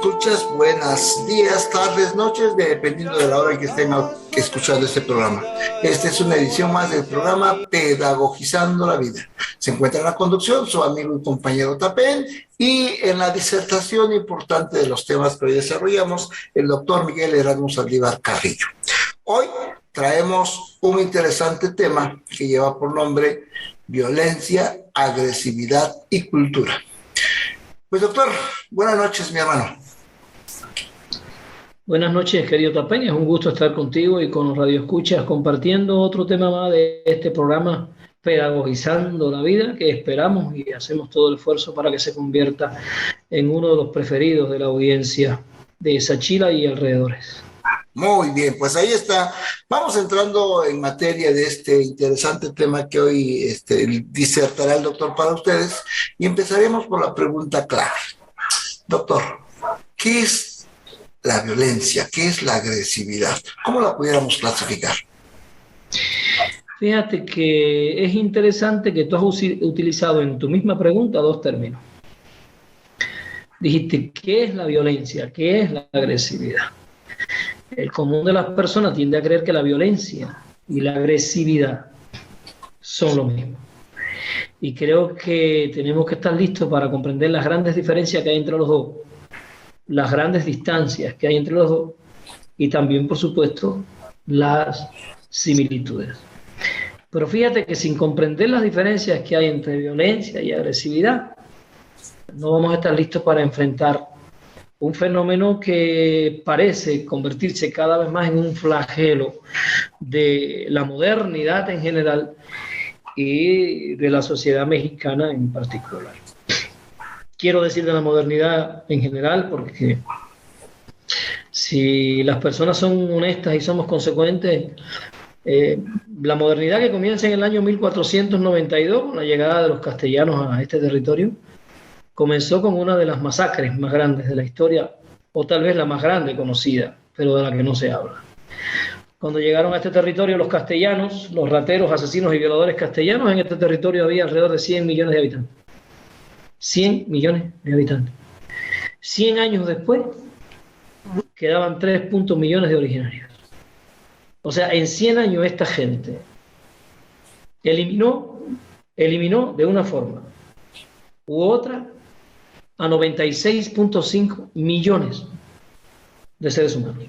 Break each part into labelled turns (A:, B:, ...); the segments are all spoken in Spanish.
A: escuchas, buenos días, tardes, noches, dependiendo de la hora que estén escuchando este programa. Esta es una edición más del programa Pedagogizando la Vida. Se encuentra en la conducción su amigo y compañero Tapén, y en la disertación importante de los temas que hoy desarrollamos, el doctor Miguel Erasmo Saldívar Carrillo. Hoy traemos un interesante tema que lleva por nombre violencia, agresividad y cultura. Pues doctor, buenas noches, mi hermano.
B: Buenas noches, querido Tapén. Es un gusto estar contigo y con los radioescuchas compartiendo otro tema más de este programa Pedagogizando la Vida, que esperamos y hacemos todo el esfuerzo para que se convierta en uno de los preferidos de la audiencia de Sachila y alrededores.
A: Muy bien, pues ahí está. Vamos entrando en materia de este interesante tema que hoy disertará el doctor para ustedes, y empezaremos por la pregunta clave. Doctor, ¿qué es la violencia? ¿Qué es la agresividad? ¿Cómo la pudiéramos clasificar?
B: Fíjate que es interesante que tú has utilizado en tu misma pregunta dos términos. Dijiste, ¿qué es la violencia? ¿Qué es la agresividad? El común de las personas tiende a creer que la violencia y la agresividad son lo mismo. Y creo que tenemos que estar listos para comprender las grandes diferencias que hay entre los dos, las grandes distancias que hay entre los dos y también, por supuesto, las similitudes. Pero fíjate que sin comprender las diferencias que hay entre violencia y agresividad, no vamos a estar listos para enfrentar un fenómeno que parece convertirse cada vez más en un flagelo de la modernidad en general y de la sociedad mexicana en particular. Quiero decir de la modernidad en general porque si las personas son honestas y somos consecuentes, la modernidad que comienza en el año 1492 con la llegada de los castellanos a este territorio comenzó con una de las masacres más grandes de la historia, o tal vez la más grande conocida, pero de la que no se habla. Cuando llegaron a este territorio los castellanos, los rateros, asesinos y violadores castellanos, en este territorio había alrededor de 100 millones de habitantes. 100 millones de habitantes. 100 años después, quedaban 3 millones de originarios. O sea, en 100 años esta gente eliminó de una forma u otra a 96.5 millones de seres humanos,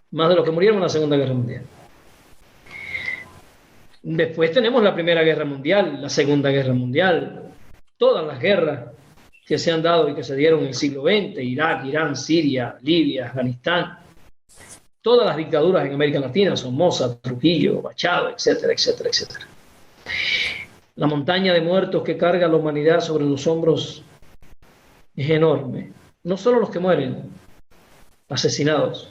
B: más de los que murieron en la Segunda Guerra Mundial. Después tenemos la Primera Guerra Mundial, la Segunda Guerra Mundial, todas las guerras que se han dado y que se dieron en el siglo XX, Irak, Irán, Siria, Libia, Afganistán, todas las dictaduras en América Latina, Somoza, Trujillo, Machado, etcétera, etcétera, etcétera. La montaña de muertos que carga la humanidad sobre los hombros es enorme. No solo los que mueren asesinados,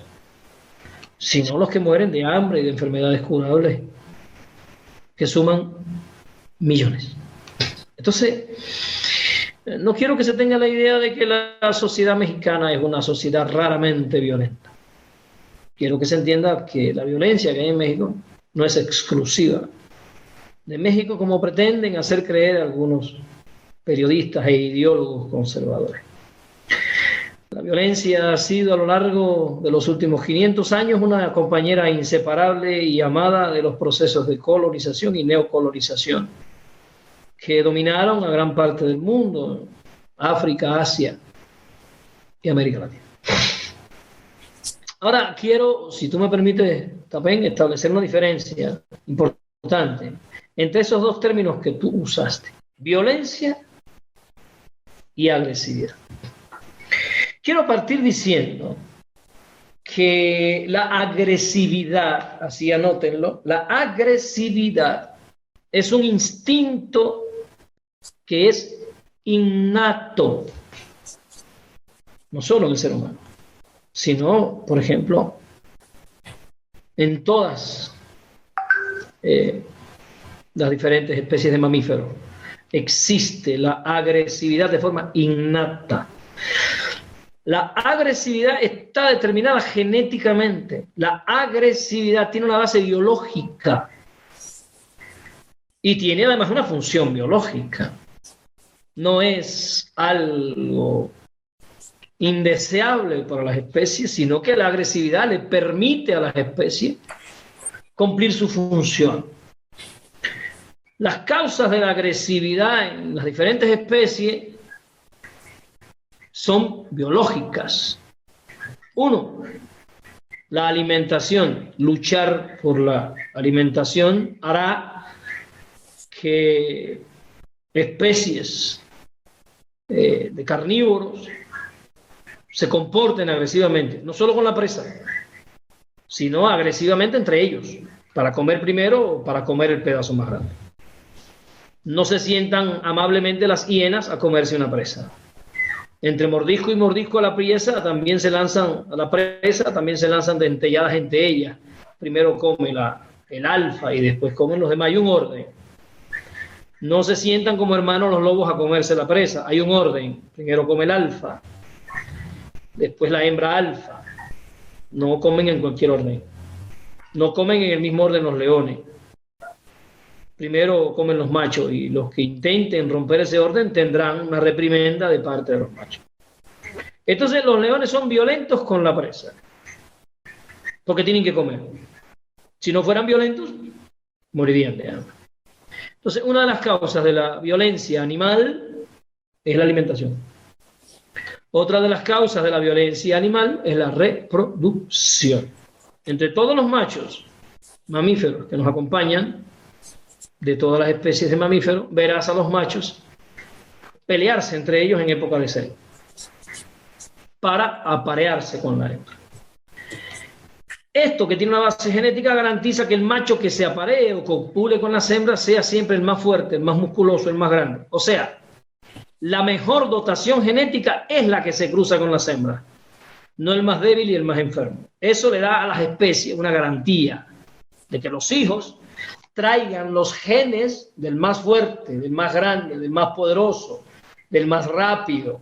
B: sino los que mueren de hambre y de enfermedades curables, que suman millones. Entonces, no quiero que se tenga la idea de que la sociedad mexicana es una sociedad raramente violenta. Quiero que se entienda que la violencia que hay en México no es exclusiva de México, como pretenden hacer creer algunos periodistas e ideólogos conservadores. La violencia ha sido a lo largo de los últimos 500 años una compañera inseparable y amada de los procesos de colonización y neocolonización que dominaron a gran parte del mundo, África, Asia y América Latina. Ahora quiero, si tú me permites, también establecer una diferencia importante entre esos dos términos que tú usaste, violencia y agresividad. Quiero partir diciendo que la agresividad, así anótenlo, la agresividad es un instinto que es innato, no solo en el ser humano, sino, por ejemplo, en todas las diferentes especies de mamíferos. Existe la agresividad de forma innata. La agresividad está determinada genéticamente. La agresividad tiene una base biológica y tiene además una función biológica. No es algo indeseable para las especies, sino que la agresividad le permite a las especies cumplir su función. Las causas de la agresividad en las diferentes especies son biológicas. Uno, la alimentación. Luchar por la alimentación hará que especies de carnívoros se comporten agresivamente, no solo con la presa, sino agresivamente entre ellos, para comer primero o para comer el pedazo más grande. No se sientan amablemente las hienas a comerse una presa. Entre mordisco y mordisco a la presa también se lanzan dentelladas entre ellas. Primero come el alfa y después comen los demás. Hay un orden. No se sientan como hermanos los lobos a comerse la presa. Hay un orden. Primero come el alfa, después la hembra alfa. No comen en cualquier orden. No comen en el mismo orden los leones. Primero comen los machos y los que intenten romper ese orden tendrán una reprimenda de parte de los machos. Entonces los leones son violentos con la presa porque tienen que comer. Si no fueran violentos, morirían de hambre. Entonces una de las causas de la violencia animal es la alimentación. Otra de las causas de la violencia animal es la reproducción. Entre todos los machos mamíferos que nos acompañan, de todas las especies de mamíferos, verás a los machos pelearse entre ellos en época de celo para aparearse con la hembra. Esto, que tiene una base genética, garantiza que el macho que se aparee o copule con las hembras sea siempre el más fuerte, el más musculoso, el más grande. O sea, la mejor dotación genética es la que se cruza con las hembras, no el más débil y el más enfermo. Eso le da a las especies una garantía de que los hijos traigan los genes del más fuerte, del más grande, del más poderoso, del más rápido,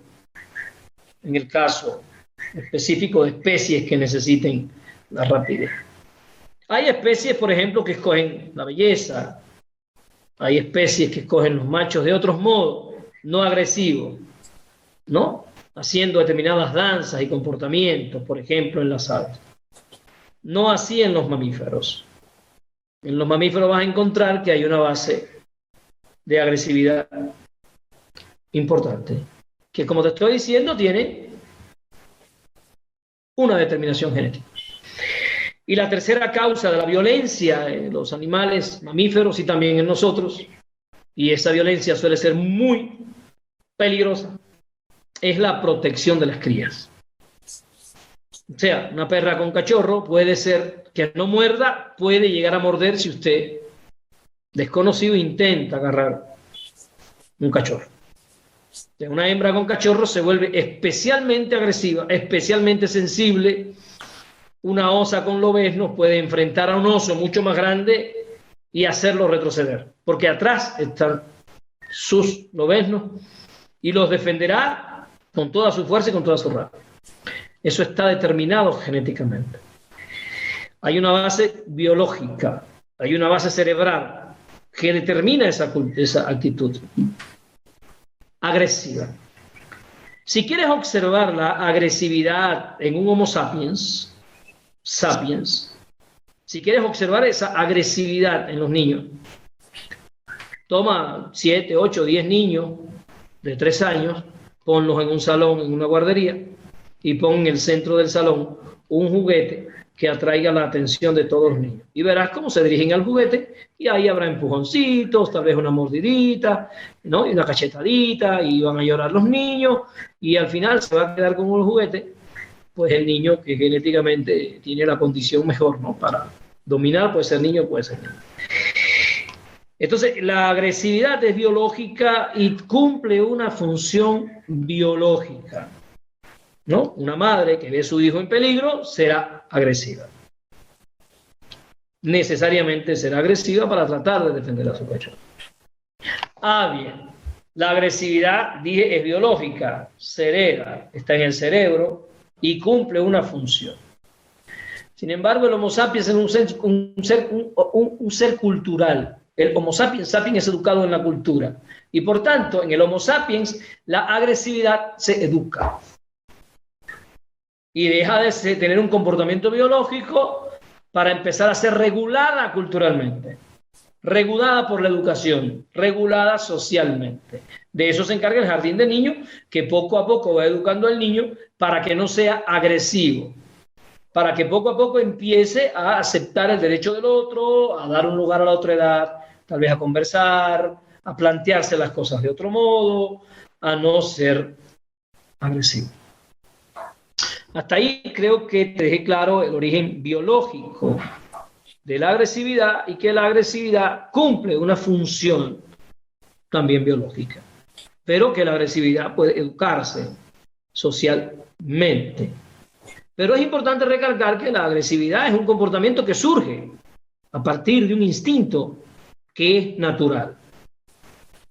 B: en el caso específico de especies que necesiten la rapidez. Hay especies, por ejemplo, que escogen la belleza. Hay especies que escogen los machos de otros modos, no agresivos, ¿no? Haciendo determinadas danzas y comportamientos, por ejemplo, en las aves. No así en los mamíferos. En los mamíferos vas a encontrar que hay una base de agresividad importante, que, como te estoy diciendo, tiene una determinación genética. Y la tercera causa de la violencia en los animales mamíferos y también en nosotros, y esa violencia suele ser muy peligrosa, es la protección de las crías. O sea, una perra con cachorro puede ser que no muerda, puede llegar a morder si usted, desconocido, intenta agarrar un cachorro. Una hembra con cachorro se vuelve especialmente agresiva, especialmente sensible. Una osa con lobeznos puede enfrentar a un oso mucho más grande y hacerlo retroceder, porque atrás están sus lobeznos y los defenderá con toda su fuerza y con toda su rabia. Eso está determinado genéticamente. Hay una base biológica, hay una base cerebral que determina esa actitud agresiva. Si quieres observar la agresividad en un Homo sapiens, si quieres observar esa agresividad en los niños, toma 7, 8, 10 niños de 3 años, ponlos en un salón, en una guardería, y pon en el centro del salón un juguete que atraiga la atención de todos los niños. Y verás cómo se dirigen al juguete, y ahí habrá empujoncitos, tal vez una mordidita, ¿no? Y una cachetadita, y van a llorar los niños, y al final se va a quedar con un juguete, pues el niño que genéticamente tiene la condición mejor, ¿no? Para dominar, puede ser niño, puede ser niño. Entonces, la agresividad es biológica y cumple una función biológica, ¿no? Una madre que ve a su hijo en peligro será agresiva. Necesariamente será agresiva para tratar de defender a su cachorro. Bien, la agresividad, dije, es biológica, se hereda, está en el cerebro y cumple una función. Sin embargo, el Homo sapiens es un ser cultural. El Homo sapiens es educado en la cultura. Y por tanto, en el Homo sapiens, la agresividad se educa. y deja de tener un comportamiento biológico para empezar a ser regulada culturalmente, regulada por la educación, regulada socialmente. De eso se encarga el jardín de niños, que poco a poco va educando al niño para que no sea agresivo, para que poco a poco empiece a aceptar el derecho del otro, a dar un lugar a la otra edad, tal vez a conversar, a plantearse las cosas de otro modo, a no ser agresivo. Hasta ahí creo que te dejé claro el origen biológico de la agresividad y que la agresividad cumple una función también biológica, pero que la agresividad puede educarse socialmente. Pero es importante recalcar que la agresividad es un comportamiento que surge a partir de un instinto que es natural.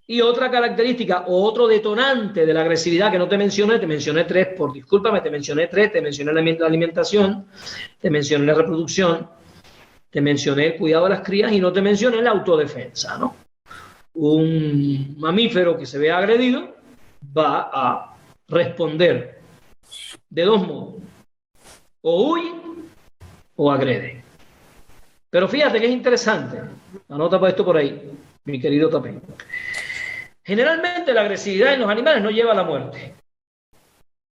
B: Y otra característica o otro detonante de la agresividad que no te mencioné tres, discúlpame, te mencioné la alimentación, te mencioné la reproducción, te mencioné el cuidado de las crías y no te mencioné la autodefensa, ¿no? Un mamífero que se vea agredido va a responder de dos modos: o huye o agrede. Pero fíjate que es interesante, anota para esto por ahí, mi querido Tapén. Generalmente la agresividad en los animales no lleva a la muerte.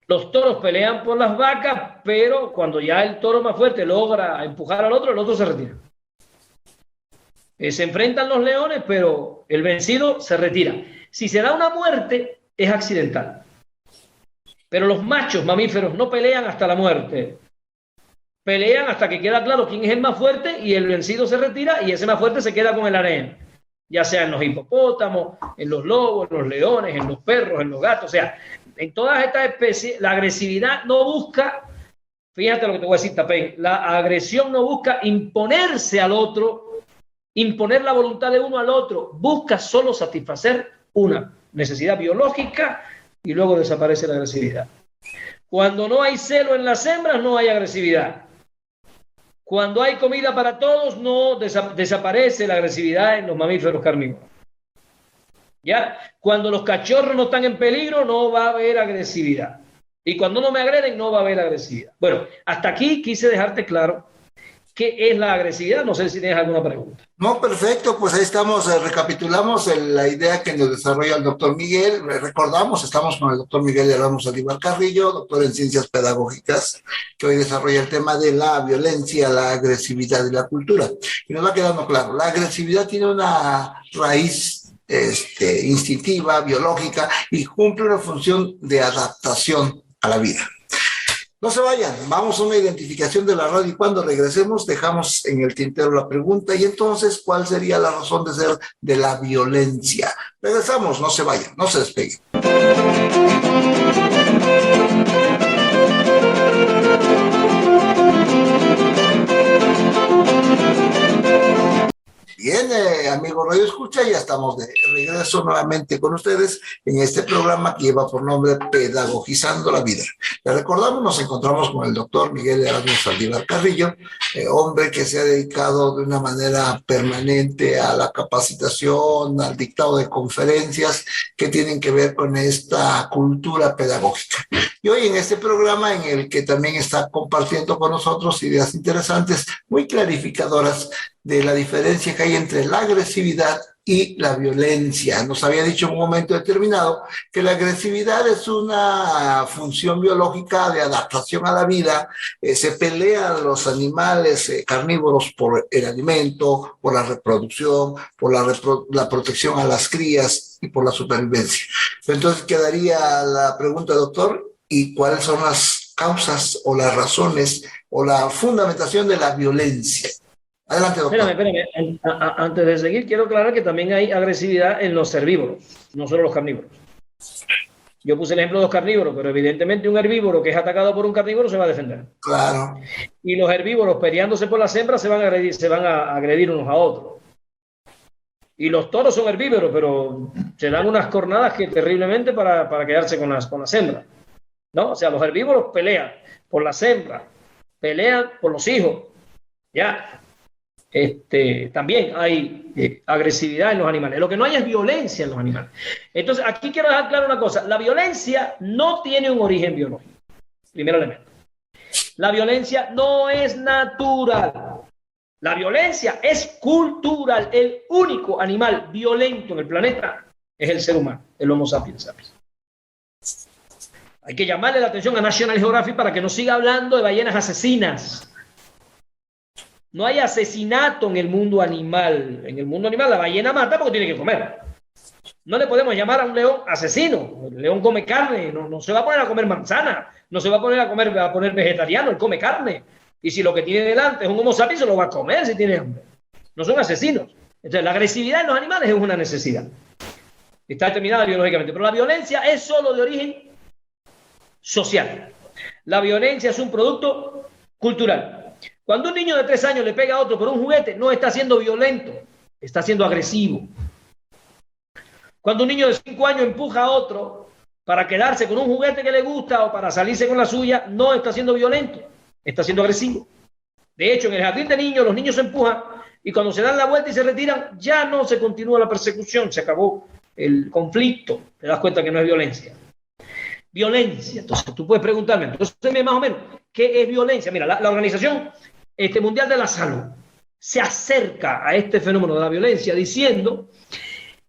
B: Los toros pelean por las vacas, pero cuando ya el toro más fuerte logra empujar al otro, el otro se retira. Se enfrentan los leones, pero el vencido se retira. Si se da una muerte, es accidental. Pero los machos mamíferos no pelean hasta la muerte. Pelean hasta que queda claro quién es el más fuerte y el vencido se retira y ese más fuerte se queda con el harén. Ya sea en los hipopótamos, en los lobos, en los leones, en los perros, en los gatos. O sea, en todas estas especies, la agresividad no busca, fíjate lo que te voy a decir, Tapén, la agresión no busca imponerse al otro, imponer la voluntad de uno al otro, busca solo satisfacer una necesidad biológica y luego desaparece la agresividad. Cuando no hay celo en las hembras, no hay agresividad. Cuando hay comida para todos, no desaparece la agresividad en los mamíferos carnívoros. ¿Ya? Cuando los cachorros no están en peligro, no va a haber agresividad. Y cuando no me agreden, no va a haber agresividad. Bueno, hasta aquí quise dejarte claro qué es la agresividad. No sé si tienes alguna pregunta.
A: No, perfecto, pues ahí estamos, recapitulamos la idea que nos desarrolla el doctor Miguel. Recordamos, estamos con el doctor Miguel Ramos Saldívar Carrillo, doctor en Ciencias Pedagógicas, que hoy desarrolla el tema de la violencia, la agresividad y la cultura. Y nos va quedando claro, la agresividad tiene una raíz instintiva, biológica, y cumple una función de adaptación a la vida. No se vayan, vamos a una identificación de la radio y cuando regresemos dejamos en el tintero la pregunta y entonces, ¿cuál sería la razón de ser de la violencia? Regresamos, no se vayan, no se despeguen. Bien, amigos Radio Escucha, ya estamos de regreso nuevamente con ustedes en este programa que lleva por nombre Pedagogizando la Vida. Les recordamos, nos encontramos con el doctor Miguel Erasmo Saldívar Carrillo, hombre que se ha dedicado de una manera permanente a la capacitación, al dictado de conferencias que tienen que ver con esta cultura pedagógica. Y hoy en este programa en el que también está compartiendo con nosotros ideas interesantes, muy clarificadoras de la diferencia que hay entre la agresividad y la violencia. Nos había dicho en un momento determinado que la agresividad es una función biológica de adaptación a la vida. Se pelean los animales carnívoros por el alimento, por la reproducción, por la protección a las crías y por la supervivencia. Entonces quedaría la pregunta, doctor, ¿y cuáles son las causas o las razones o la fundamentación de la violencia? Adelante, doctor.
B: Espérame. Antes de seguir, quiero aclarar que también hay agresividad en los herbívoros, no solo los carnívoros. Yo puse el ejemplo de los carnívoros, pero evidentemente un herbívoro que es atacado por un carnívoro se va a defender.
A: Claro.
B: Y los herbívoros peleándose por las hembras se van a agredir unos a otros. Y los toros son herbívoros, pero se dan unas cornadas que terriblemente para quedarse con las hembras, ¿no? O sea, los herbívoros pelean por las hembras, pelean por los hijos, ¿ya? También hay agresividad en los animales. Lo que no hay es violencia en los animales. Entonces, aquí quiero dejar claro una cosa. La violencia no tiene un origen biológico. Primer elemento. La violencia no es natural. La violencia es cultural. El único animal violento en el planeta es el ser humano, el Homo sapiens sapiens. Hay que llamarle la atención a National Geographic para que no siga hablando de ballenas asesinas. No hay asesinato en el mundo animal. En el mundo animal la ballena mata porque tiene que comer. No le podemos llamar a un león asesino. El león come carne, no se va a poner a comer manzana, no se va a poner vegetariano, él come carne. Y si lo que tiene delante es un Homo sapiens, se lo va a comer si tiene hambre. No son asesinos. Entonces, la agresividad en los animales es una necesidad. Está determinada biológicamente. Pero la violencia es solo de origen social. La violencia es un producto cultural. Cuando un niño de 3 años le pega a otro por un juguete, no está siendo violento, está siendo agresivo. Cuando un niño de 5 años empuja a otro para quedarse con un juguete que le gusta o para salirse con la suya, no está siendo violento, está siendo agresivo. De hecho, en el jardín de niños, los niños se empujan y cuando se dan la vuelta y se retiran, ya no se continúa la persecución, se acabó el conflicto. Te das cuenta que no es violencia. Violencia. Entonces, tú puedes preguntarme, entonces, más o menos, ¿qué es violencia? Mira, la Organización Mundial de la Salud se acerca a este fenómeno de la violencia diciendo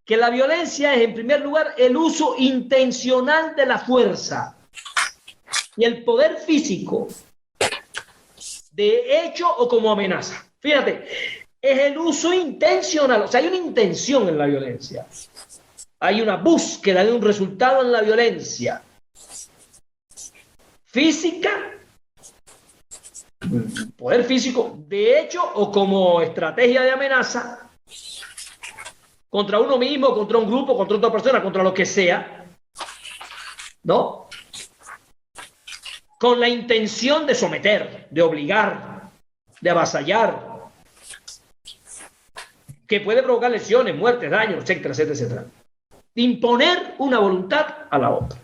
B: que la violencia es, en primer lugar, el uso intencional de la fuerza y el poder físico de hecho o como amenaza. Fíjate, es el uso intencional, o sea, hay una intención en la violencia. Hay una búsqueda de un resultado en la violencia física, poder físico, de hecho o como estrategia de amenaza contra uno mismo, contra un grupo, contra otra persona, contra lo que sea, ¿no? Con la intención de someter, de obligar, de avasallar, que puede provocar lesiones, muertes, daños, etcétera, etcétera, etcétera. De imponer una voluntad a la otra.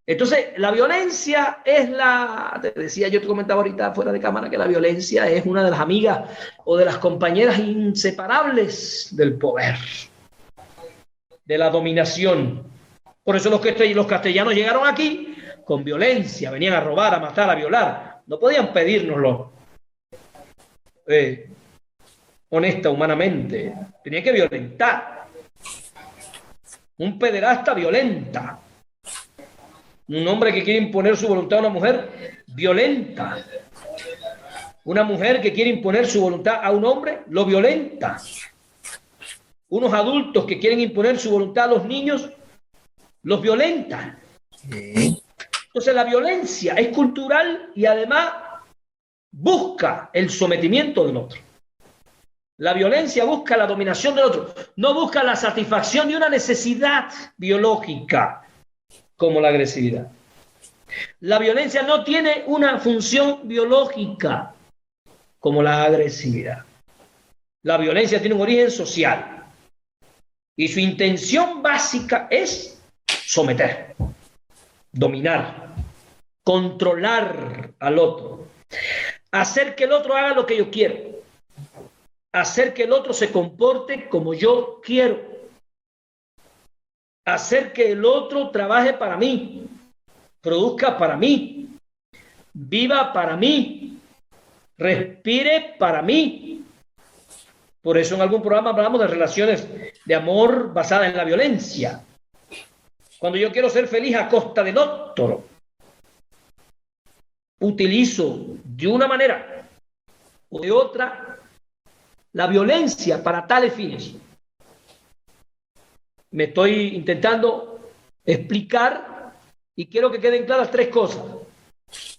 B: Entonces, la violencia es te decía, yo te comentaba ahorita fuera de cámara que la violencia es una de las amigas o de las compañeras inseparables del poder, de la dominación. Por eso los castellanos llegaron aquí con violencia, venían a robar, a matar, a violar. No podían pedírnoslo honesta, humanamente. Tenían que violentar. Un pederasta violenta. Un hombre que quiere imponer su voluntad a una mujer, violenta. Una mujer que quiere imponer su voluntad a un hombre, lo violenta. Unos adultos que quieren imponer su voluntad a los niños, los violentan. Entonces la violencia es cultural y además busca el sometimiento del otro. La violencia busca la dominación del otro, no busca la satisfacción de una necesidad biológica como la agresividad. La violencia no tiene una función biológica como la agresividad. La violencia tiene un origen social y su intención básica es someter, dominar, controlar al otro, hacer que el otro haga lo que yo quiero, hacer que el otro se comporte como yo quiero, hacer que el otro trabaje para mí, produzca para mí, viva para mí, respire para mí. Por eso en algún programa hablamos de relaciones de amor basadas en la violencia. Cuando yo quiero ser feliz a costa del otro, utilizo de una manera o de otra la violencia para tales fines. Me estoy intentando explicar y quiero que queden claras 3 cosas.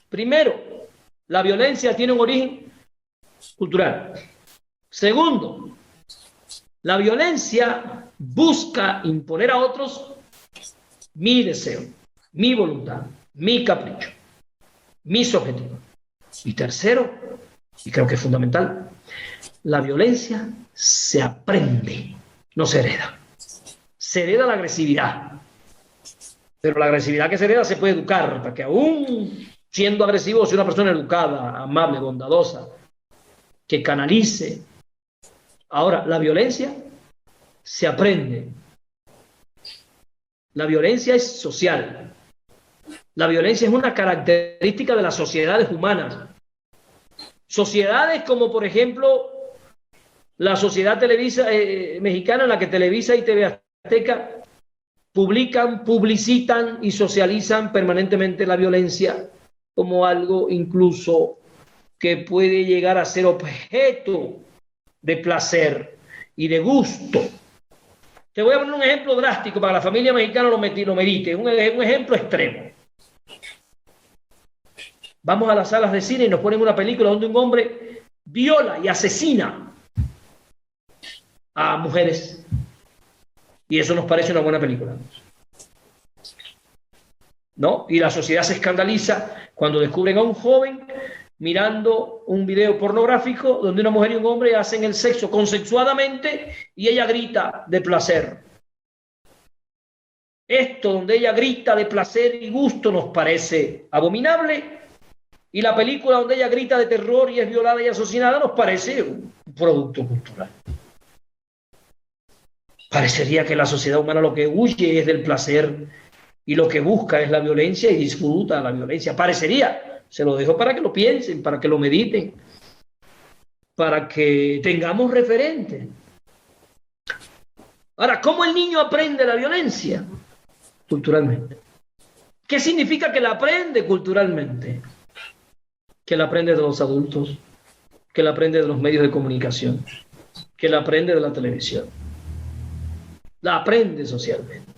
B: Primero, la violencia tiene un origen cultural. Segundo, la violencia busca imponer a otros mi deseo, mi voluntad, mi capricho, mis objetivos. Y tercero, y creo que es fundamental, la violencia se aprende, no se hereda. Se hereda la agresividad, pero la agresividad que se hereda se puede educar, para que aún siendo agresivo, sea una persona educada, amable, bondadosa, que canalice. Ahora, la violencia se aprende. La violencia es social. La violencia es una característica de las sociedades humanas. Sociedades como, por ejemplo, la sociedad mexicana, en la que Televisa y TV Azteca publican, publicitan y socializan permanentemente la violencia como algo incluso que puede llegar a ser objeto de placer y de gusto. Te voy a poner un ejemplo drástico para que la familia mexicana lo medite, un ejemplo extremo. Vamos a las salas de cine y nos ponen una película donde un hombre viola y asesina a mujeres. Y eso nos parece una buena película, ¿no? Y la sociedad se escandaliza cuando descubren a un joven mirando un video pornográfico donde una mujer y un hombre hacen el sexo consensuadamente y ella grita de placer. Esto, donde ella grita de placer y gusto, nos parece abominable, y la película donde ella grita de terror y es violada y asesinada nos parece un producto cultural. Parecería que la sociedad humana lo que huye es del placer y lo que busca es la violencia y disfruta la violencia. Parecería. Se lo dejo para que lo piensen, para que lo mediten, para que tengamos referentes. Ahora, ¿cómo el niño aprende la violencia? Culturalmente. ¿Qué significa que la aprende culturalmente? Que la aprende de los adultos, que la aprende de los medios de comunicación, que la aprende de la televisión. La aprende socialmente.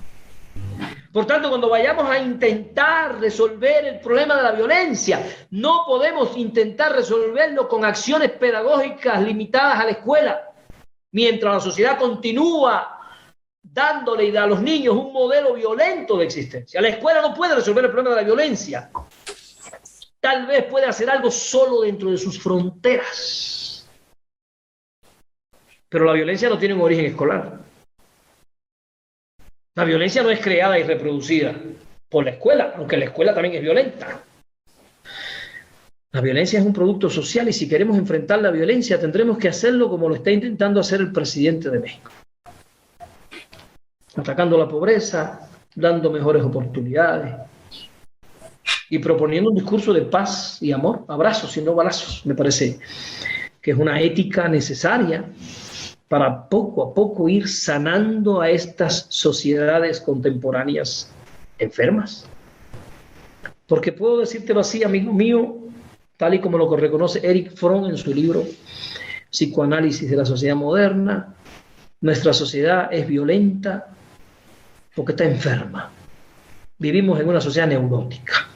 B: Por tanto, cuando vayamos a intentar resolver el problema de la violencia, no podemos intentar resolverlo con acciones pedagógicas limitadas a la escuela, mientras la sociedad continúa dándole a los niños un modelo violento de existencia. La escuela no puede resolver el problema de la violencia. Tal vez puede hacer algo solo dentro de sus fronteras. Pero la violencia no tiene un origen escolar. La violencia no es creada y reproducida por la escuela, aunque la escuela también es violenta. La violencia es un producto social y si queremos enfrentar la violencia tendremos que hacerlo como lo está intentando hacer el presidente de México. Atacando la pobreza, dando mejores oportunidades y proponiendo un discurso de paz y amor, abrazos y no balazos. Me parece que es una ética necesaria para poco a poco ir sanando a estas sociedades contemporáneas enfermas. Porque puedo decírtelo así, amigo mío, tal y como lo reconoce Erich Fromm en su libro Psicoanálisis de la sociedad moderna, nuestra sociedad es violenta porque está enferma. Vivimos en una sociedad neurótica,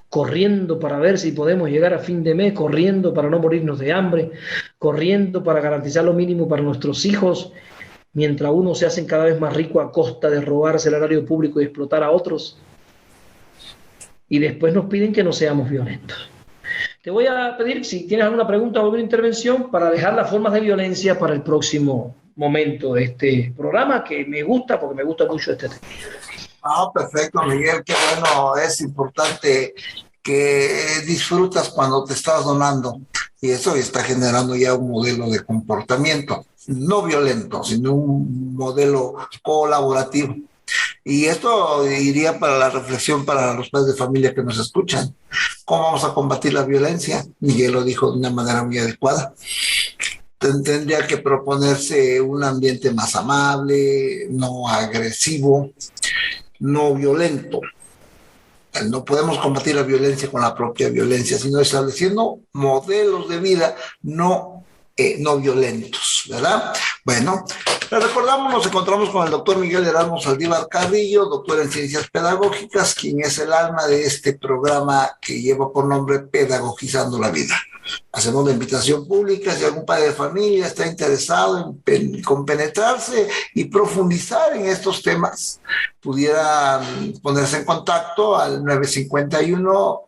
B: corriendo para ver si podemos llegar a fin de mes, corriendo para no morirnos de hambre, corriendo para garantizar lo mínimo para nuestros hijos, mientras unos se hacen cada vez más ricos a costa de robarse el erario público y explotar a otros. Y después nos piden que no seamos violentos. Te voy a pedir, si tienes alguna pregunta o alguna intervención, para dejar las formas de violencia para el próximo momento de este programa, que me gusta, porque me gusta mucho este tema.
A: Ah, perfecto, Miguel, qué bueno, es importante que disfrutas cuando te estás donando y eso está generando ya un modelo de comportamiento, no violento, sino un modelo colaborativo. Y esto iría para la reflexión para los padres de familia que nos escuchan. ¿Cómo vamos a combatir la violencia? Miguel lo dijo de una manera muy adecuada. Tendría que proponerse un ambiente más amable, no agresivo, no violento. No podemos combatir la violencia con la propia violencia, sino estableciendo modelos de vida no violentos, ¿verdad? Bueno, les recordamos, nos encontramos con el doctor Miguel Erasmo Saldívar Carrillo, doctor en Ciencias Pedagógicas, quien es el alma de este programa que lleva por nombre Pedagogizando la Vida. Hacemos la invitación pública, si algún padre de familia está interesado en compenetrarse y profundizar en estos temas, pudiera ponerse en contacto al 951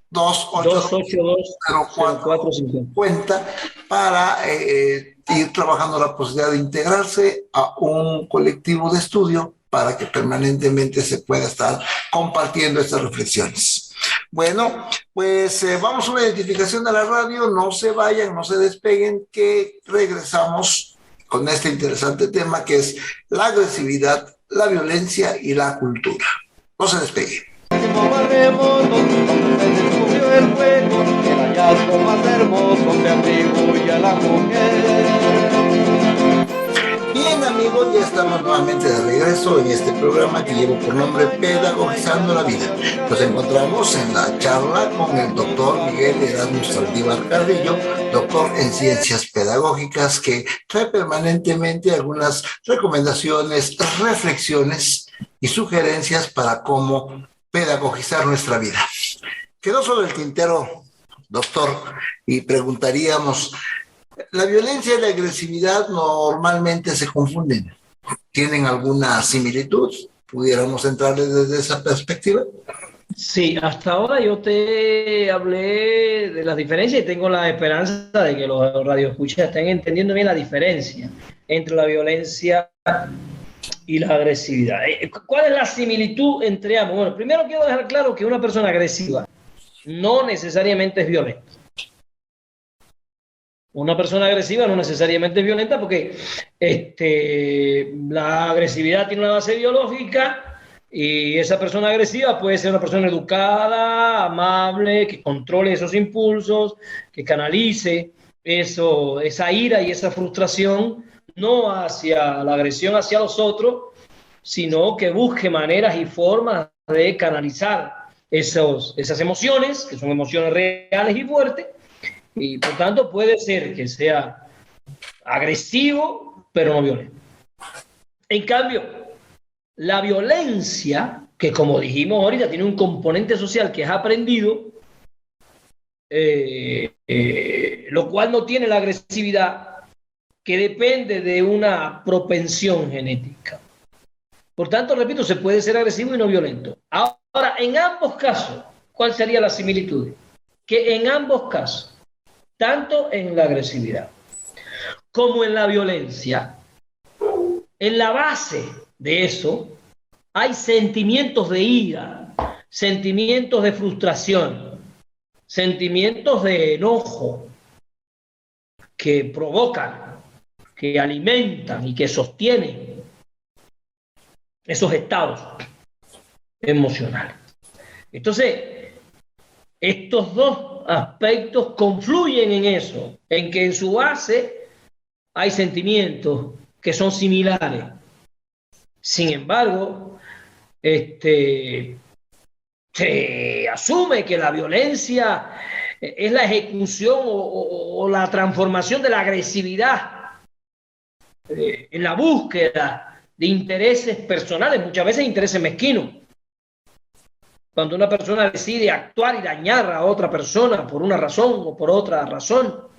A: 282-0450 para ir trabajando la posibilidad de integrarse a un colectivo de estudio para que permanentemente se pueda estar compartiendo estas reflexiones. Bueno, pues vamos a una identificación de la radio, no se vayan, no se despeguen, que regresamos con este interesante tema que es la agresividad, la violencia y la cultura. No se despegue.
C: Más remoto, donde se descubrió el fuego, el hallazgo más hermoso se atribuye a la mujer.
A: Bien, amigos, ya estamos nuevamente de regreso en este programa que llevo por nombre Pedagogizando la Vida. Nos encontramos en la charla con el doctor Miguel Erasmo Saldívar Carrillo, doctor en Ciencias Pedagógicas, que trae permanentemente algunas recomendaciones, reflexiones y sugerencias para cómo pedagogizar nuestra vida. Quedó sobre el tintero, doctor, y preguntaríamos: la violencia y la agresividad normalmente se confunden. ¿Tienen alguna similitud? ¿Pudiéramos entrarle desde esa perspectiva?
B: Sí, hasta ahora yo te hablé de las diferencias y tengo la esperanza de que los radioescuchas estén entendiendo bien la diferencia entre la violencia y la agresividad. ¿Cuál es la similitud entre ambos? Bueno, primero quiero dejar claro que una persona agresiva no necesariamente es violenta. Una persona agresiva no necesariamente es violenta porque la agresividad tiene una base biológica y esa persona agresiva puede ser una persona educada, amable, que controle esos impulsos, que canalice esa ira y esa frustración no hacia la agresión hacia los otros, sino que busque maneras y formas de canalizar esas emociones, que son emociones reales y fuertes, y por tanto puede ser que sea agresivo, pero no violento. En cambio, la violencia, que como dijimos ahorita, tiene un componente social que es aprendido, lo cual no tiene la agresividad, que depende de una propensión genética. Por tanto, repito, se puede ser agresivo y no violento. Ahora, en ambos casos, ¿cuál sería la similitud? Que en ambos casos, tanto en la agresividad como en la violencia, en la base de eso hay sentimientos de ira, sentimientos de frustración, sentimientos de enojo que provocan, que alimentan y que sostienen esos estados emocionales. Entonces, estos dos aspectos confluyen en eso, en que en su base hay sentimientos que son similares. Sin embargo, se asume que la violencia es la ejecución o la transformación de la agresividad en la búsqueda de intereses personales, muchas veces intereses mezquinos. Cuando una persona decide actuar y dañar a otra persona por una razón o por otra razón,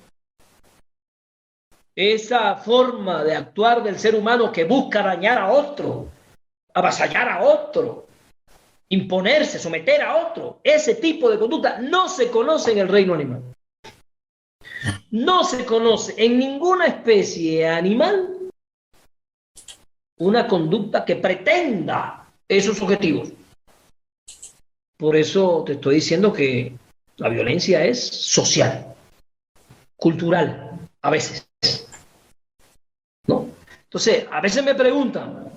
B: esa forma de actuar del ser humano que busca dañar a otro, avasallar a otro, imponerse, someter a otro, ese tipo de conducta no se conoce en el reino animal. No se conoce en ninguna especie animal una conducta que pretenda esos objetivos. Por eso te estoy diciendo que la violencia es social, cultural, a veces, ¿no? Entonces, a veces me preguntan,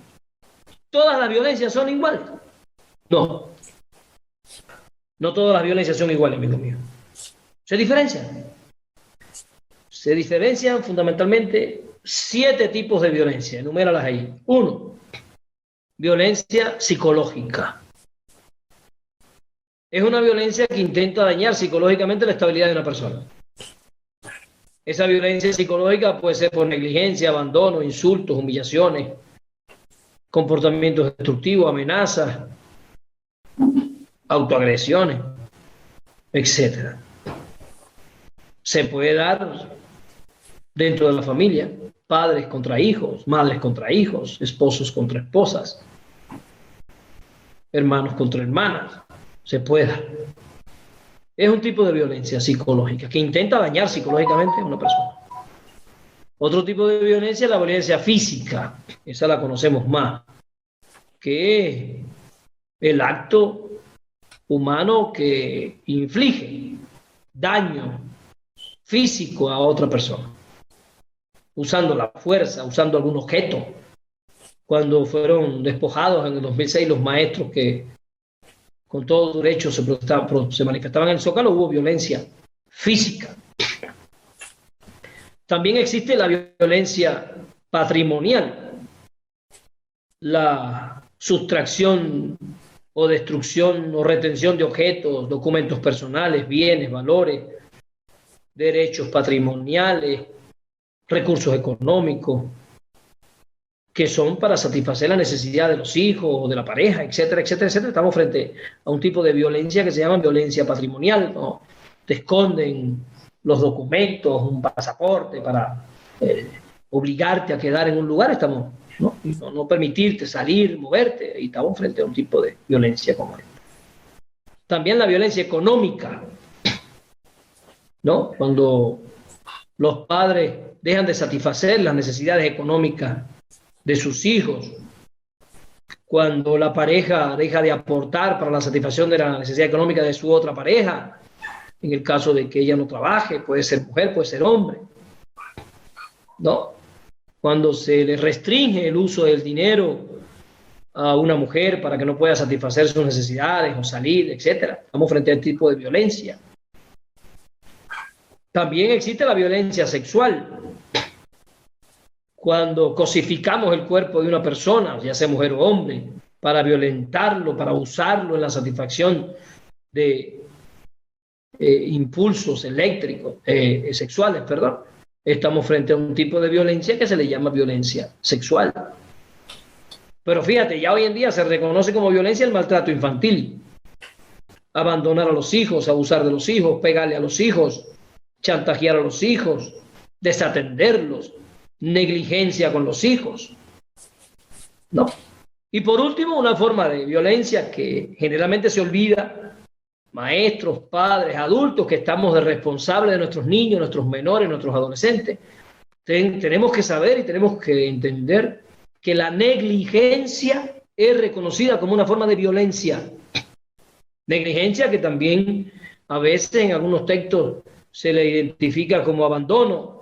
B: ¿todas las violencias son iguales? No. No todas las violencias son iguales, amigo mío. Se diferencian. Se diferencian fundamentalmente 7 tipos de violencia. Enuméralas ahí. 1. Violencia psicológica. Es una violencia que intenta dañar psicológicamente la estabilidad de una persona. Esa violencia psicológica puede ser por negligencia, abandono, insultos, humillaciones, comportamientos destructivos, amenazas, autoagresiones, etc. Se puede dar dentro de la familia, padres contra hijos, madres contra hijos, esposos contra esposas, hermanos contra hermanas. Se puede dar. Es un tipo de violencia psicológica que intenta dañar psicológicamente a una persona. Otro tipo de violencia es la violencia física. Esa la conocemos más, que es el acto humano que inflige daño físico a otra persona, usando la fuerza, usando algún objeto. Cuando fueron despojados en el 2006 los maestros que con todo derecho se manifestaban en el Zócalo, hubo violencia física. También existe la violencia patrimonial, la sustracción o destrucción o retención de objetos, documentos personales, bienes, valores, derechos patrimoniales, recursos económicos, que son para satisfacer la necesidad de los hijos o de la pareja, etcétera, etcétera, etcétera. Estamos frente a un tipo de violencia que se llama violencia patrimonial, ¿no? Te esconden los documentos, un pasaporte para obligarte a quedar en un lugar, estamos, ¿no? No permitirte salir, moverte, y estamos frente a un tipo de violencia como esta. También la violencia económica, ¿no? Cuando los padres dejan de satisfacer las necesidades económicas de sus hijos, cuando la pareja deja de aportar para la satisfacción de la necesidad económica de su otra pareja, en el caso de que ella no trabaje, puede ser mujer, puede ser hombre, ¿no? Cuando se le restringe el uso del dinero a una mujer para que no pueda satisfacer sus necesidades o salir, etcétera. Estamos frente a este tipo de violencia. También existe la violencia sexual. Cuando cosificamos el cuerpo de una persona, ya sea mujer o hombre, para violentarlo, para usarlo en la satisfacción de impulsos eléctricos, sexuales, perdón, estamos frente a un tipo de violencia que se le llama violencia sexual. Pero fíjate, ya hoy en día se reconoce como violencia el maltrato infantil. Abandonar a los hijos, abusar de los hijos, pegarle a los hijos, chantajear a los hijos, desatenderlos, negligencia con los hijos, ¿no? Y por último, una forma de violencia que generalmente se olvida, maestros, padres, adultos, que estamos de responsables de nuestros niños, nuestros menores, nuestros adolescentes. Tenemos que saber y tenemos que entender que la negligencia es reconocida como una forma de violencia. Negligencia que también a veces en algunos textos se le identifica como abandono.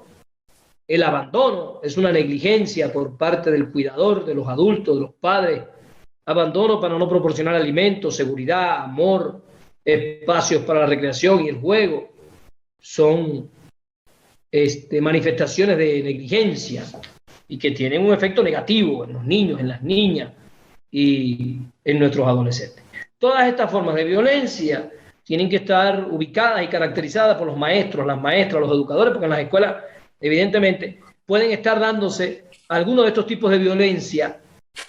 B: El abandono es una negligencia por parte del cuidador, de los adultos, de los padres. Abandono para no proporcionar alimentos, seguridad, amor, espacios para la recreación y el juego. Son manifestaciones de negligencia y que tienen un efecto negativo en los niños, en las niñas y en nuestros adolescentes. Todas estas formas de violencia tienen que estar ubicadas y caracterizadas por los maestros, las maestras, los educadores, porque en las escuelas, evidentemente, pueden estar dándose algunos de estos tipos de violencia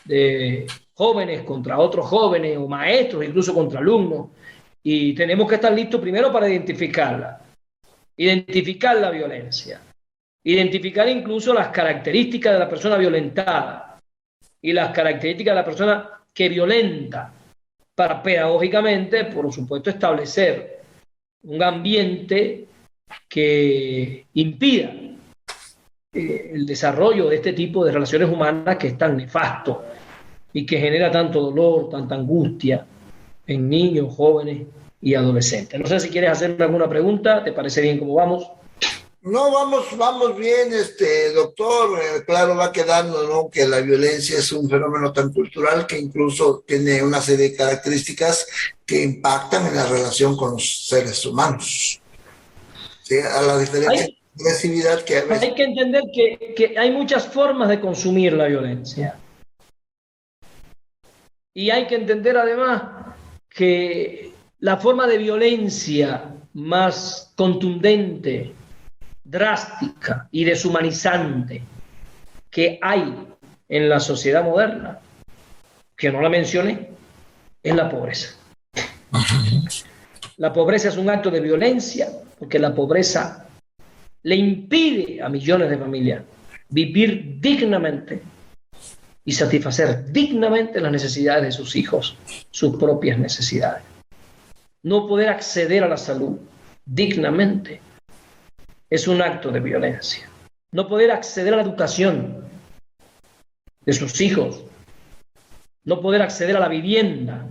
B: de jóvenes contra otros jóvenes o maestros, incluso contra alumnos, y tenemos que estar listos primero para identificarla, identificar la violencia, identificar incluso las características de la persona violentada y las características de la persona que violenta, para pedagógicamente, por supuesto, establecer un ambiente que impida el desarrollo de este tipo de relaciones humanas que es tan nefasto y que genera tanto dolor, tanta angustia en niños, jóvenes y adolescentes. No sé si quieres hacerme alguna pregunta, ¿te parece bien cómo vamos?
A: No, vamos bien, doctor. Claro, va quedando, ¿no?, que la violencia es un fenómeno tan cultural que incluso tiene una serie de características que impactan en la relación con los seres humanos. ¿Sí? A la diferencia de agresividad que a veces...
B: Hay que entender que hay muchas formas de consumir la violencia. Y hay que entender además que la forma de violencia más contundente, drástica y deshumanizante que hay en la sociedad moderna, que no la mencioné, es la pobreza. La pobreza es un acto de violencia porque la pobreza le impide a millones de familias vivir dignamente y satisfacer dignamente las necesidades de sus hijos, sus propias necesidades. No poder acceder a la salud dignamente es un acto de violencia. No poder acceder a la educación de sus hijos, no poder acceder a la vivienda,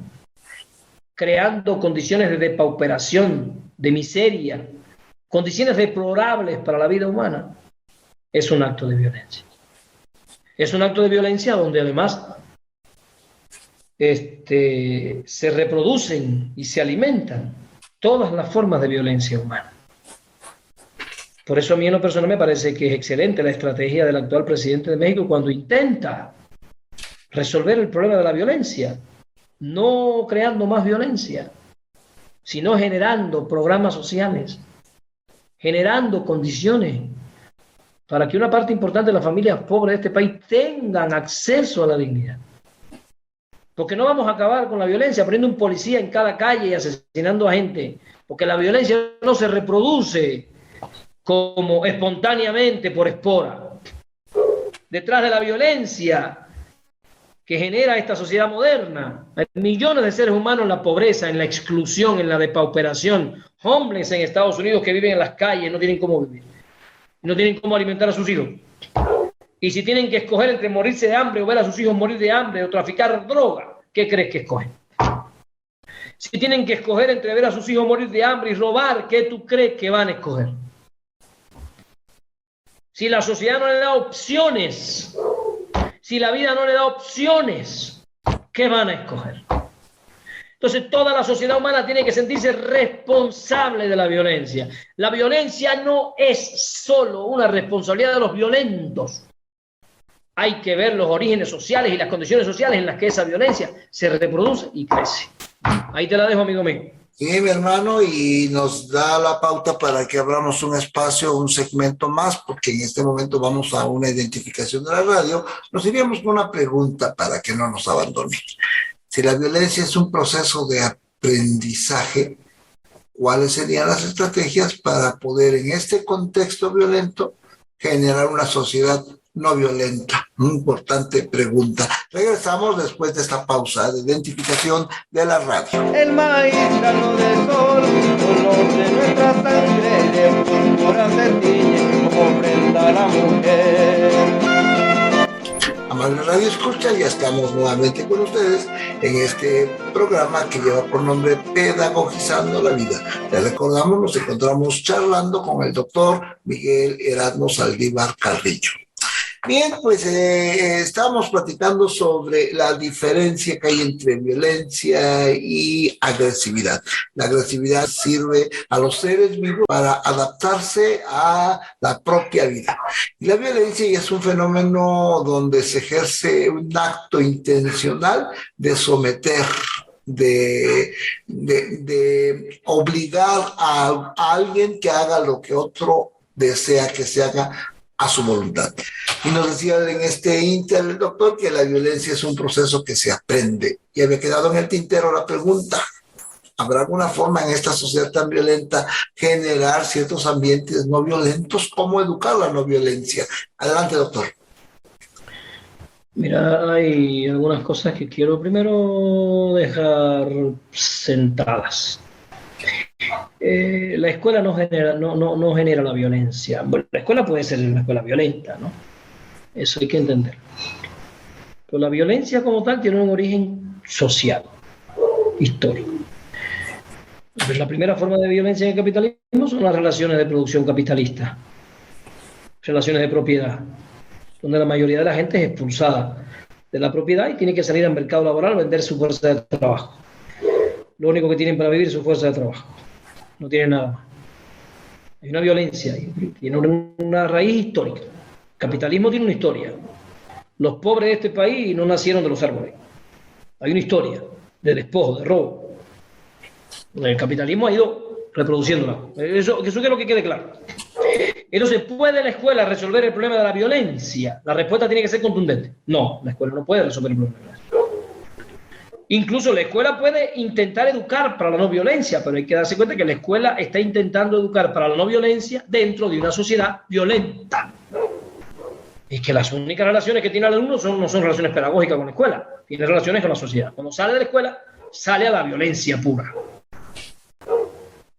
B: creando condiciones de depauperación, de miseria, condiciones deplorables para la vida humana, es un acto de violencia. Es un acto de violencia donde además se reproducen y se alimentan todas las formas de violencia humana. Por eso a mí en lo personal me parece que es excelente la estrategia del actual presidente de México cuando intenta resolver el problema de la violencia, no creando más violencia, sino generando programas sociales, generando condiciones para que una parte importante de las familias pobres de este país tengan acceso a la dignidad. Porque no vamos a acabar con la violencia poniendo un policía en cada calle y asesinando a gente, porque la violencia no se reproduce como espontáneamente por espora. Detrás de la violencia que genera esta sociedad moderna, hay millones de seres humanos en la pobreza, en la exclusión, en la depauperación, homeless en Estados Unidos que viven en las calles, no tienen cómo vivir, no tienen cómo alimentar a sus hijos. Y si tienen que escoger entre morirse de hambre o ver a sus hijos morir de hambre o traficar droga, ¿qué crees que escogen? Si tienen que escoger entre ver a sus hijos morir de hambre y robar, ¿qué tú crees que van a escoger? Si la sociedad no le da opciones, si la vida no le da opciones, ¿qué van a escoger? Entonces toda la sociedad humana tiene que sentirse responsable de la violencia. La violencia no es solo una responsabilidad de los violentos. Hay que ver los orígenes sociales y las condiciones sociales en las que esa violencia se reproduce y crece. Ahí te la dejo, amigo mío.
A: Sí, mi hermano, y nos da la pauta para que abramos un espacio, un segmento más, porque en este momento vamos a una identificación de la radio. Nos iríamos con una pregunta para que no nos abandonen. Si la violencia es un proceso de aprendizaje, ¿cuáles serían las estrategias para poder en este contexto violento generar una sociedad no violenta? Una importante pregunta. Regresamos después de esta pausa de identificación de la radio.
C: El maíz carno de sol, color de nuestra sangre, de púrpura se tiñe como prenda a la mujer.
A: Amable Radio Escucha, ya estamos nuevamente con ustedes en este programa que lleva por nombre Pedagogizando la Vida. Les recordamos, nos encontramos charlando con el doctor Miguel Erasmo Saldívar Carrillo. Bien, pues estamos platicando sobre la diferencia que hay entre violencia y agresividad. La agresividad sirve a los seres vivos para adaptarse a la propia vida. Y la violencia ya es un fenómeno donde se ejerce un acto intencional de someter, de obligar a alguien que haga lo que otro desea que se haga a su voluntad. Y nos decía en este inter el doctor que la violencia es un proceso que se aprende. Y había quedado en el tintero la pregunta: ¿habrá alguna forma en esta sociedad tan violenta generar ciertos ambientes no violentos? ¿Cómo educar la no violencia? Adelante, doctor.
B: Mira, hay algunas cosas que quiero primero dejar sentadas. La escuela no genera la violencia. Bueno, la escuela puede ser una escuela violenta, ¿no? Eso hay que entender. Pero la violencia como tal tiene un origen social, histórico. Pues la primera forma de violencia en el capitalismo son las relaciones de producción capitalista, relaciones de propiedad, donde la mayoría de la gente es expulsada de la propiedad y tiene que salir al mercado laboral a vender su fuerza de trabajo. Lo único que tienen para vivir es su fuerza de trabajo. No tienen nada más. Hay una violencia, tiene una raíz histórica. El capitalismo tiene una historia. Los pobres de este país no nacieron de los árboles. Hay una historia de despojo, de robo. El capitalismo ha ido reproduciéndola. Eso quiero que quede claro. Entonces, ¿puede la escuela resolver el problema de la violencia? La respuesta tiene que ser contundente. No, la escuela no puede resolver el problema de la violencia. Incluso la escuela puede intentar educar para la no violencia, pero hay que darse cuenta que la escuela está intentando educar para la no violencia dentro de una sociedad violenta. Es que las únicas relaciones que tiene el alumno no son relaciones pedagógicas con la escuela, tiene relaciones con la sociedad. Cuando sale de la escuela, sale a la violencia pura.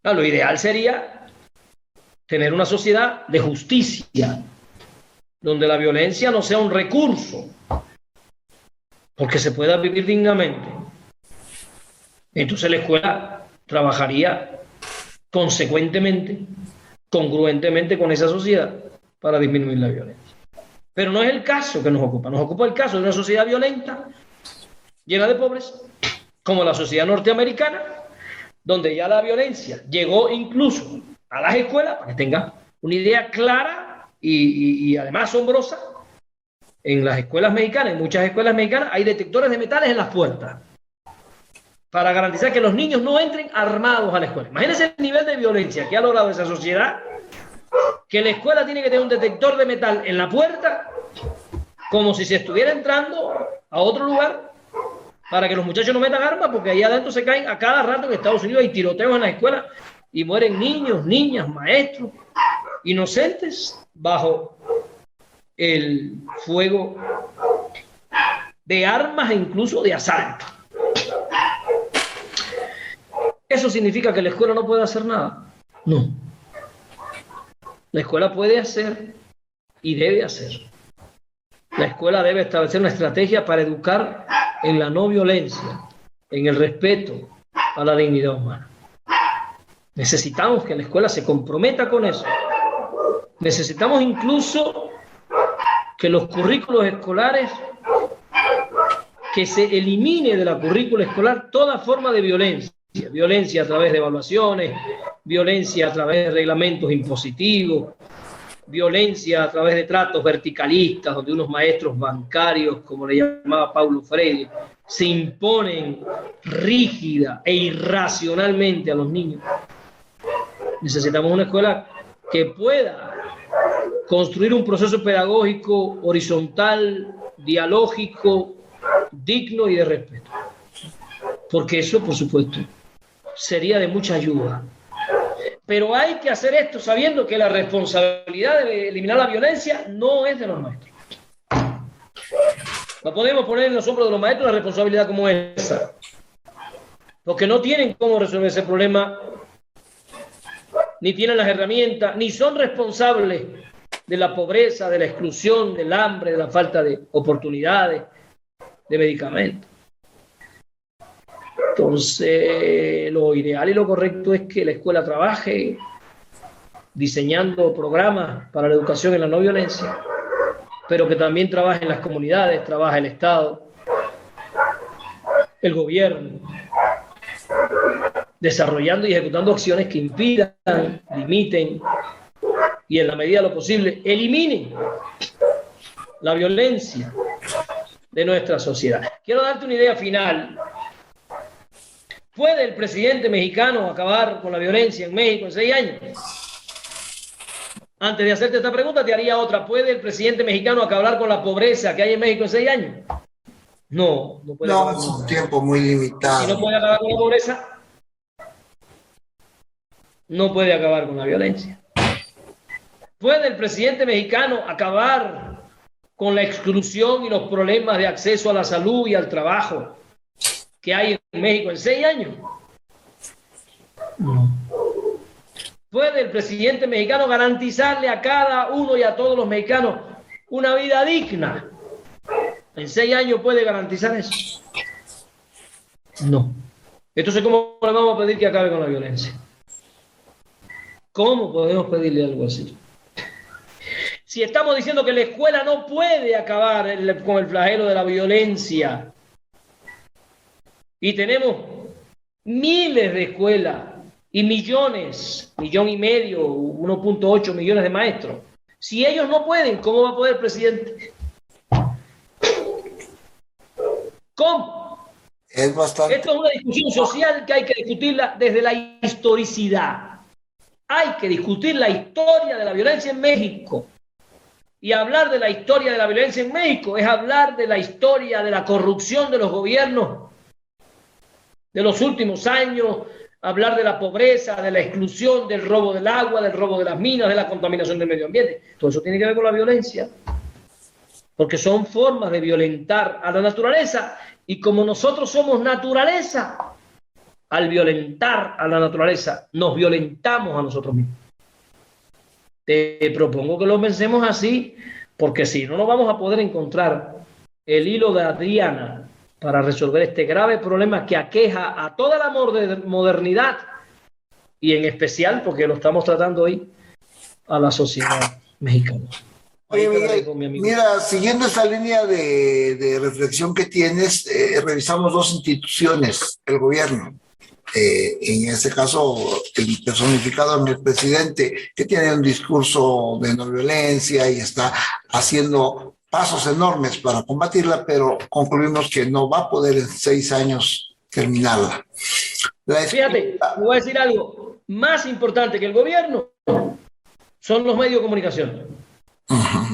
B: Lo ideal sería tener una sociedad de justicia, donde la violencia no sea un recurso, porque se pueda vivir dignamente. Entonces la escuela trabajaría consecuentemente, congruentemente con esa sociedad para disminuir la violencia. Pero no es el caso que nos ocupa el caso de una sociedad violenta llena de pobres, como la sociedad norteamericana, donde ya la violencia llegó incluso a las escuelas, para que tengan una idea clara y además asombrosa. En las escuelas mexicanas, en muchas escuelas mexicanas, hay detectores de metales en las puertas para garantizar que los niños no entren armados a la escuela. Imagínense el nivel de violencia que ha logrado esa sociedad, que la escuela tiene que tener un detector de metal en la puerta, como si se estuviera entrando a otro lugar, para que los muchachos no metan armas, porque ahí adentro se caen a cada rato. En Estados Unidos hay tiroteos en las escuelas y mueren niños, niñas, maestros, inocentes, bajo el fuego de armas e incluso de asalto. ¿Eso significa que la escuela no puede hacer nada? No. La escuela puede hacer y debe hacer. La escuela debe establecer una estrategia para educar en la no violencia, en el respeto a la dignidad humana. Necesitamos que la escuela se comprometa con eso. Necesitamos incluso que los currículos escolares, que se elimine de la currícula escolar toda forma de violencia. Violencia a través de evaluaciones, violencia a través de reglamentos impositivos, violencia a través de tratos verticalistas, donde unos maestros bancarios, como le llamaba Paulo Freire, se imponen rígida e irracionalmente a los niños. Necesitamos una escuela que pueda construir un proceso pedagógico horizontal, dialógico, digno y de respeto. Porque eso, por supuesto, sería de mucha ayuda. Pero hay que hacer esto sabiendo que la responsabilidad de eliminar la violencia no es de los maestros. No podemos poner en los hombros de los maestros una responsabilidad como esa, porque no tienen cómo resolver ese problema, ni tienen las herramientas, ni son responsables de la pobreza, de la exclusión, del hambre, de la falta de oportunidades, de medicamentos. Entonces, lo ideal y lo correcto es que la escuela trabaje diseñando programas para la educación en la no violencia, pero que también trabaje en las comunidades, trabaje el Estado, el gobierno, desarrollando y ejecutando acciones que impidan, limiten y en la medida de lo posible eliminen la violencia de nuestra sociedad. Quiero darte una idea final. ¿Puede el presidente mexicano acabar con la violencia en México en 6 años? Antes de hacerte esta pregunta, te haría otra. ¿Puede el presidente mexicano acabar con la pobreza que hay en México en 6 años? No, no puede.
A: No, es un tiempo muy limitado.
B: Si no puede acabar con la pobreza, no puede acabar con la violencia. ¿Puede el presidente mexicano acabar con la exclusión y los problemas de acceso a la salud y al trabajo que hay en México en 6 años? No. ¿Puede el presidente mexicano garantizarle a cada uno y a todos los mexicanos una vida digna? ¿En 6 años puede garantizar eso? No. Entonces, ¿cómo le vamos a pedir que acabe con la violencia? ¿Cómo podemos pedirle algo así? Si estamos diciendo que la escuela no puede acabar con el flagelo de la violencia, y tenemos miles de escuelas y millones, 1,5 millones, 1.8 millones de maestros. Si ellos no pueden, ¿cómo va a poder el presidente? ¿Cómo?
A: Es bastante.
B: Esto es una discusión social que hay que discutirla desde la historicidad. Hay que discutir la historia de la violencia en México. Y hablar de la historia de la violencia en México es hablar de la historia de la corrupción de los gobiernos de los últimos años, hablar de la pobreza, de la exclusión, del robo del agua, del robo de las minas, de la contaminación del medio ambiente. Todo eso tiene que ver con la violencia, porque son formas de violentar a la naturaleza, y como nosotros somos naturaleza, al violentar a la naturaleza, nos violentamos a nosotros mismos. Te propongo que lo pensemos así, porque si no, no vamos a poder encontrar el hilo de Adriana para resolver este grave problema que aqueja a toda la modernidad, y en especial, porque lo estamos tratando hoy, a la sociedad mexicana.
A: Oye, Miguel, mira, siguiendo esta línea de reflexión que tienes, revisamos dos instituciones, el gobierno, en este caso el personificado en el presidente, que tiene un discurso de no violencia y está haciendo pasos enormes para combatirla, pero concluimos que no va a poder en 6 años terminarla.
B: Fíjate, voy a decir algo más importante que el gobierno, son los medios de comunicación.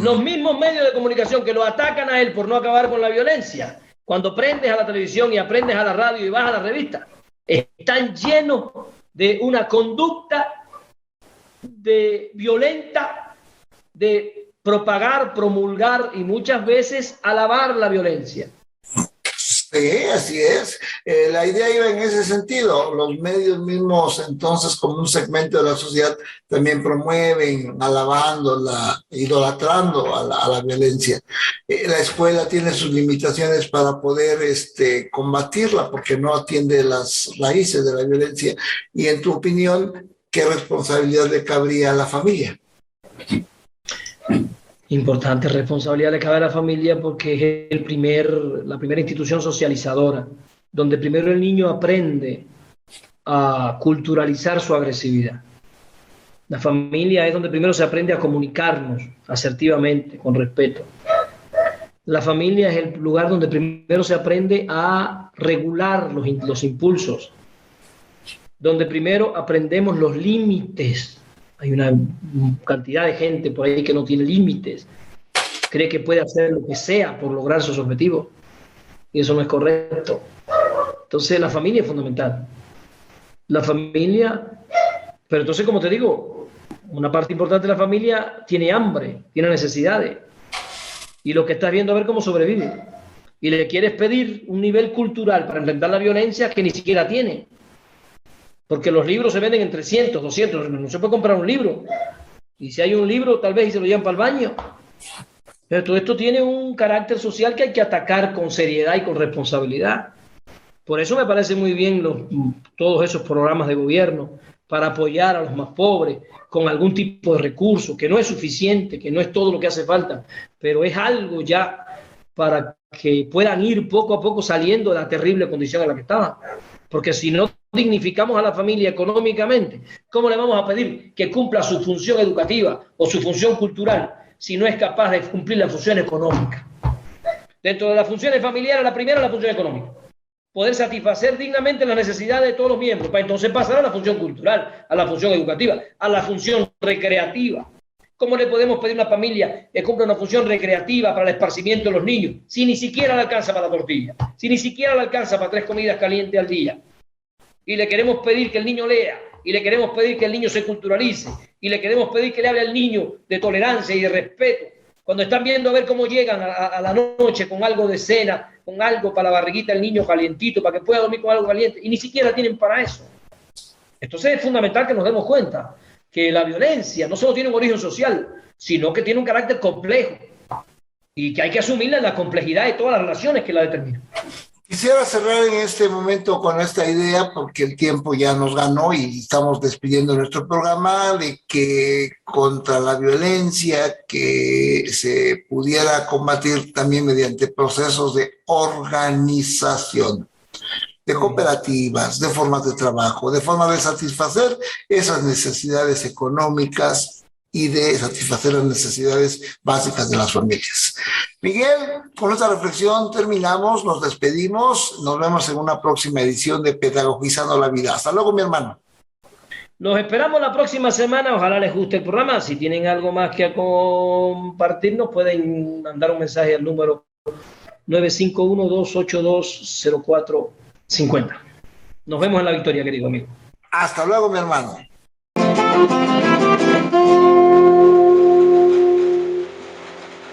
B: Los mismos medios de comunicación que lo atacan a él por no acabar con la violencia, cuando prendes a la televisión y aprendes a la radio y vas a la revista, están llenos de una conducta violenta, de propagar, promulgar y muchas veces alabar la violencia.
A: Sí, así es. La idea iba en ese sentido. Los medios mismos, entonces, como un segmento de la sociedad, también promueven, alabándola, idolatrando a la violencia. La escuela tiene sus limitaciones para poder combatirla, porque no atiende las raíces de la violencia. Y en tu opinión, ¿qué responsabilidad le cabría a la familia?
B: Importante responsabilidad le cabe a la familia porque es la primera institución socializadora, donde primero el niño aprende a culturalizar su agresividad. La familia es donde primero se aprende a comunicarnos asertivamente, con respeto. La familia es el lugar donde primero se aprende a regular los impulsos, donde primero aprendemos los límites. Hay una cantidad de gente por ahí que no tiene límites, cree que puede hacer lo que sea por lograr sus objetivos, y eso no es correcto. Entonces la familia es fundamental. La familia, pero entonces, como te digo, una parte importante de la familia tiene hambre, tiene necesidades, y lo que estás viendo a ver cómo sobrevive, y le quieres pedir un nivel cultural para enfrentar la violencia que ni siquiera tiene. Porque los libros se venden en 300, 200, no se puede comprar un libro. Y si hay un libro, tal vez y se lo llevan para el baño. Pero todo esto tiene un carácter social que hay que atacar con seriedad y con responsabilidad. Por eso me parece muy bien todos esos programas de gobierno para apoyar a los más pobres con algún tipo de recurso, que no es suficiente, que no es todo lo que hace falta, pero es algo ya para que puedan ir poco a poco saliendo de la terrible condición en la que estaban. Porque si no dignificamos a la familia económicamente, ¿cómo le vamos a pedir que cumpla su función educativa o su función cultural si no es capaz de cumplir la función económica? Dentro de las funciones familiares, la primera es la función económica. Poder satisfacer dignamente las necesidades de todos los miembros, para entonces pasar a la función cultural, a la función educativa, a la función recreativa. ¿Cómo le podemos pedir a una familia que cumpla una función recreativa para el esparcimiento de los niños si ni siquiera le alcanza para la tortilla, si ni siquiera le alcanza para 3 comidas calientes al día? Y le queremos pedir que el niño lea, y le queremos pedir que el niño se culturalice, y le queremos pedir que le hable al niño de tolerancia y de respeto, cuando están viendo a ver cómo llegan a la noche con algo de cena, con algo para la barriguita del niño calientito, para que pueda dormir con algo caliente, y ni siquiera tienen para eso. Entonces es fundamental que nos demos cuenta que la violencia no solo tiene un origen social, sino que tiene un carácter complejo, y que hay que asumirla en la complejidad de todas las relaciones que la determinan.
A: Quisiera cerrar en este momento con esta idea, porque el tiempo ya nos ganó y estamos despidiendo nuestro programa, de que contra la violencia que se pudiera combatir también mediante procesos de organización, de cooperativas, de formas de trabajo, de formas de satisfacer esas necesidades económicas y de satisfacer las necesidades básicas de las familias. Miguel, con esta reflexión terminamos, nos despedimos, nos vemos en una próxima edición de Pedagogizando la Vida. Hasta luego, mi hermano.
B: Nos esperamos la próxima semana, ojalá les guste el programa. Si tienen algo más que compartirnos, pueden mandar un mensaje al número 951-282-0450. Nos vemos en la victoria, querido amigo.
A: Hasta luego, mi hermano.